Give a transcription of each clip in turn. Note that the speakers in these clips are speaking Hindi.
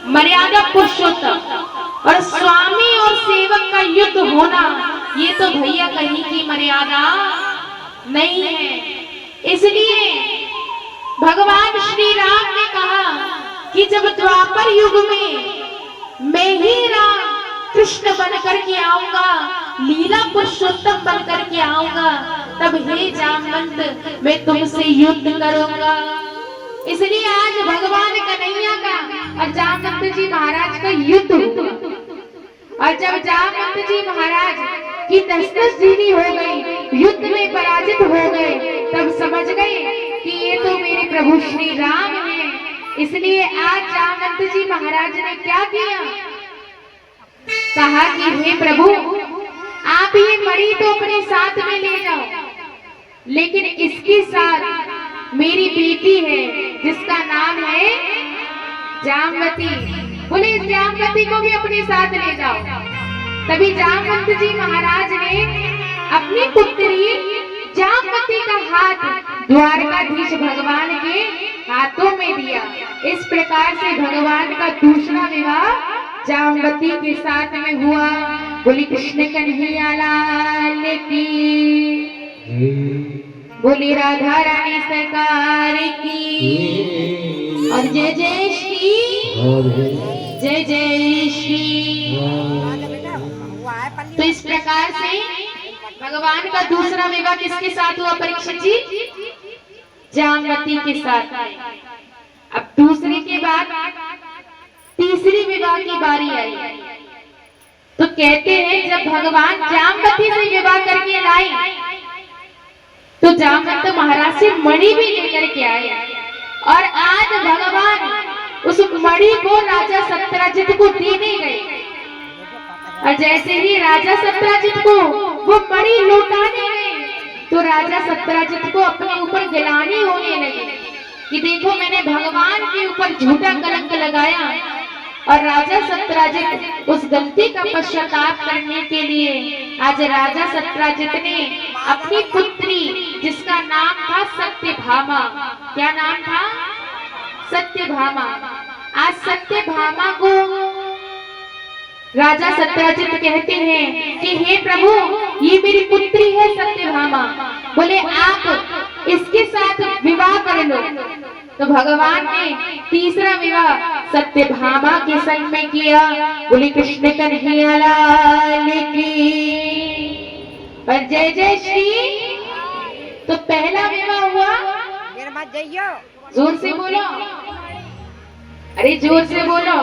मर्यादा पुरुषोत्तम और स्वामी और सेवक का युद्ध होना, ये तो भैया कहीं की मर्यादा नहीं है। इसलिए भगवान श्री राम ने कहा कि जब द्वापर युग में मैं ही राम कृष्ण बनकर के आऊंगा, लीला पुरुषोत्तम बनकर के आऊंगा, तब हे जामवंत मैं तुमसे युद्ध करूंगा। इसलिए आज भगवान कन्हैया का और जामवंत जी महाराज का युद्ध हुआ। और जब जामवंत जी महाराज की 10-10 जीनी हो गई, युद्ध में पराजित हो गए, तब समझ गए कि ये तो मेरे प्रभु श्री राम हैं। इसलिए आज जामवंत जी महाराज ने क्या किया, कहा कि हे प्रभु आप ये मणि तो अपने साथ में ले जाओ, लेकिन इसके साथ मेरी बेटी है जिसका नाम है जामवती, बोले इस जामवती को भी अपने साथ ले जाओ। तभी जामवंत जी महाराज ने अपनी पुत्री जामवती का हाथ द्वारकाधीश भगवान के हाथों में दिया। इस प्रकार से भगवान का दूसरा विवाह जामवती के साथ में हुआ। बोली कृष्ण कन्हैया लाल की, बोली राधा रानी सरकार की, और जय जय श्री, जय जय श्री। तो इस प्रकार से भगवान का दूसरा विवाह किसके साथ हुआ परीक्षित जी? जामवती के साथ। अब दूसरे के बाद तीसरी विवाह की बारी आई। तो कहते हैं जब भगवान जामवती से विवाह करके लाए, तो जामवंत महाराज से मणि भी लेकर के आए, और आज भगवान उस मणि को राजा सत्यजित को देने गए। और जैसे ही राजा सत्यजित को वो मणि लौटाने गए, तो राजा सत्यजित को अपने ऊपर गिलानी होने लगी कि देखो मैंने भगवान के ऊपर झूठा कलंक लगाया। और राजा सत्यजित उस गलती का पश्चाताप करने के लिए आज राजा सत्यजित ने अपनी पुत्री, जिसका नाम था सत्यभामा, क्या नाम था? सत्यभामा। आज सत्यभामा को राजा सत्यजित कहते हैं कि हे प्रभु ये मेरी पुत्री है सत्यभामा, बोले आप इसके साथ विवाह कर लो। तो भगवान ने तीसरा विवाह सत्यभामा के संग में किया। बोले कृष्ण कन्हैया लाल की, और जय जय श्री। तो पहला विवाह हुआ, जोर से बोलो, अरे जोर से बोलो,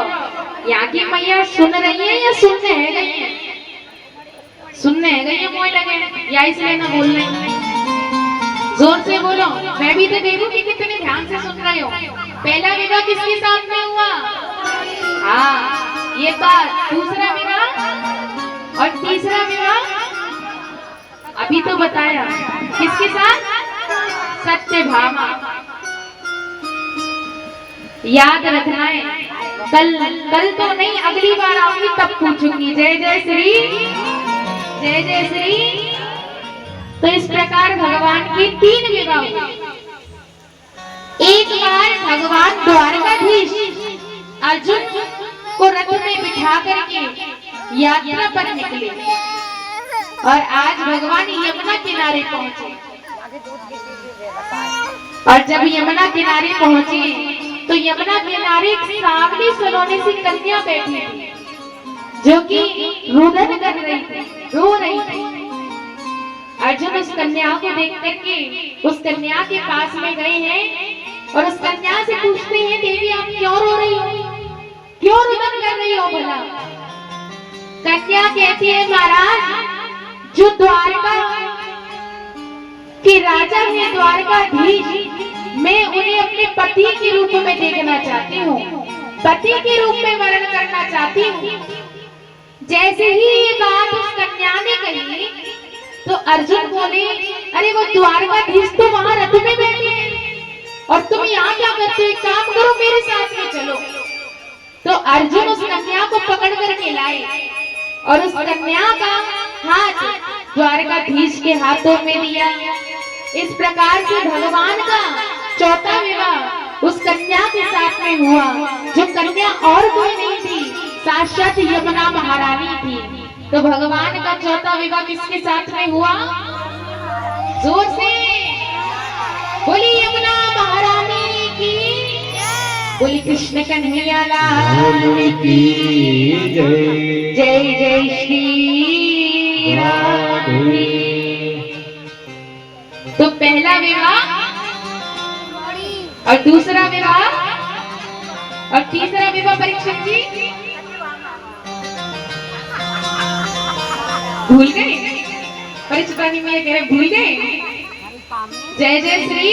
यहाँ की मैया सुन रही है या सुनने है गई है? सुनने है गई है, मोह लगे या इसलिए ना बोल रही है? जोर से बोलो, मैं भी तो देखूं कि कितने ध्यान से सुन रहे हो। पहला विवाह किसके साथ में हुआ? हाँ ये बात। दूसरा विवाह और तीसरा विवाह अभी तो बताया, किसके साथ? सत्यभामा। याद रखना है, कल तो नहीं, अगली बार आऊंगी तब पूछूंगी। जय जय श्री, जय जय श्री। तो इस प्रकार भगवान की 3 विवाह हुए। एक बार भगवान द्वारकाधीश अर्जुन को रथ में बिठा करके यात्रा पर निकले, और आज भगवान यमुना किनारे पहुंचे। और जब यमुना किनारे पहुंचे, तो यमुना किनारे सामने सलोने सी कन्या बैठी थी, जो कि रुदन कर रही थी, रो रही थी। अर्जुन उस कन्या को देख करके उस कन्या के पास में गए हैं, और उस कन्या से पूछते हैं देवी आप क्यों रो रही हो, क्यों रुदन कर रही हो भला? कन्या कहती है महाराज जो द्वारका के राजा है, द्वारकाधीश, मैं उन्हें अपने पति के रूप में देखना चाहती हूँ, पति के रूप में वर्ण करना चाहती हूँ। जैसे ही ये बात उस कन्या ने कही, तो अर्जुन बोले अरे वो द्वारकाधीश तो वहां रथ में बैठे हैं, और तुम यहाँ क्या करते हो? एक काम करो मेरे साथ में चलो। तो अर्जुन उस कन्या को पकड़ करके लाए, और उस कन्या का हाथ द्वारकाधीश के हाथों में दिया। इस प्रकार से भगवान का चौथा विवाह उस कन्या के साथ में हुआ। जो कन्या और कोई नहीं थी, साक्षात यमुना महारानी थी। तो भगवान का चौथा विवाह किसके साथ में हुआ? जोर से बोली यमुना महारानी की, बोली कृष्ण कन्हैया लाल की जय। जय जय श्री राधे। तो पहला विवाह और दूसरा विवाह और तीसरा विवाह परीक्षित जी भूल गए? परीक्षितानी में कह रहे भूल गए? जय जय श्री।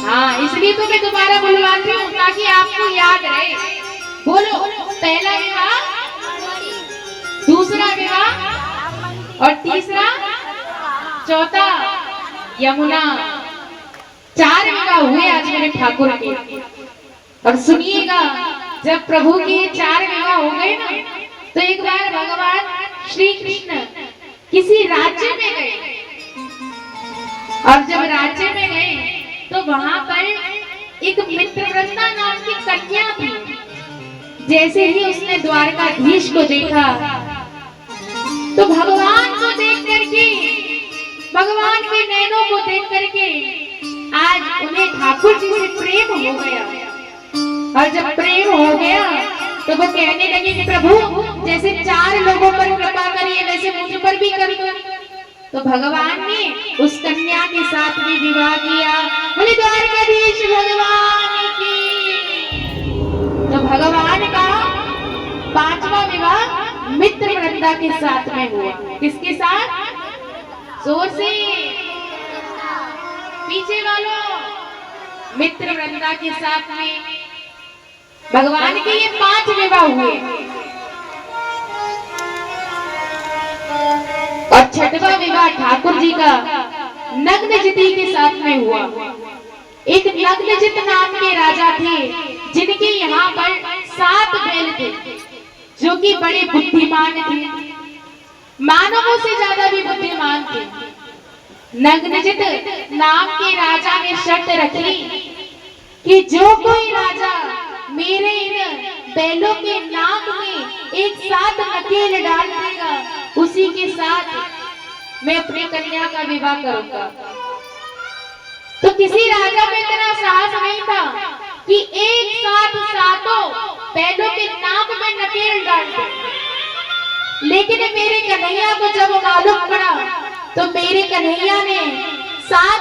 हाँ, इसलिए तो मैं दोबारा बुलवाती हूँ ताकि आपको याद रहे। बोलो, पहला विवाह, दूसरा विवाह और तीसरा, चौथा यमुना। 4 विवाह हुए आज मेरे ठाकुर के। और सुनिएगा, जब प्रभु के 4 विवाह हो गए ना, तो एक बार भगवान श्री कृष्ण किसी राज्य में गए। और जब राज्य में गए तो वहां पर एक मित्रवृंदा नाम की कन्या थी। जैसे ही उसने द्वारकाधीश को देखा तो भगवान को देख करके, भगवान के नैनों को देख करके आज उन्हें ठाकुर जी से प्रेम हो गया। और जब प्रेम हो गया तो वो कहने लगे कि प्रभु जैसे 4 लोगों पर कृपा करिए वैसे मुझ पर भी कर दो। तो भगवान ने उस कन्या के साथ भी विवाह किया। बोले द्वारकाधीश भगवान की। तो भगवान का 5वां विवाह मित्रवृंदा के साथ में हुआ। किसके साथ? जोर से, पीछे वालों, मित्रवृंदा के साथ में भगवान के ये 5 विवाह हुए। और 6वां विवाह ठाकुर जी का नग्नजिती के साथ में हुआ। एक नग्नजित नाम के राजा थे जिनके यहाँ पर 7 बैल थे, जो कि बड़े बुद्धिमान थे, मानवों से ज्यादा भी बुद्धिमान थे। नग्नजित नाम के राजा ने शर्त रखी कि जो कोई राजा मेरे इन बैलों के नाक में एक साथ नकेल डाल देगा उसी के साथ मैं अपनी कन्या का विवाह करूंगा। तो किसी राजा में इतना साहस नहीं था कि एक साथ 7 बैलों के नाक में नकेल डाल दे। लेकिन मेरे कन्हैया को जब मालूम पड़ा तो मेरे कन्हैया ने 7